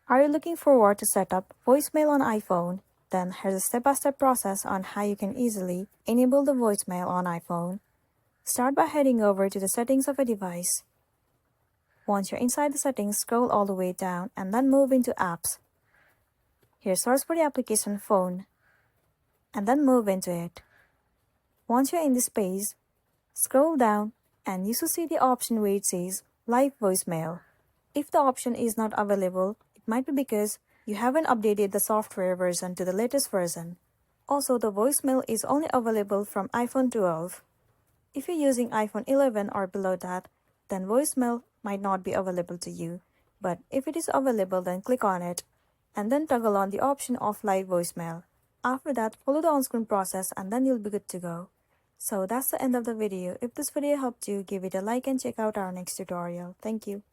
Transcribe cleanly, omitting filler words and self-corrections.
Are you looking forward to set up voicemail on iPhone? Then here's a step-by-step process on how you can easily enable the voicemail on iPhone. Start by heading over to the settings of a device. Once you're inside the settings, scroll all the way down and then move into Apps. Here's search for the application Phone and then move into it. Once you're in this page, scroll down and you should see the option where it says Live Voicemail. If the option is not available, it might be because you haven't updated the software version to the latest version. Also, the voicemail is only available from iPhone 12. If you're using iPhone 11 or below that, then voicemail might not be available to you. But if it is available, then click on it and then toggle on the option of Live Voicemail. After that, follow the on-screen process and then you'll be good to go. So that's the end of the video. If this video helped you, give it a like and check out our next tutorial. Thank you.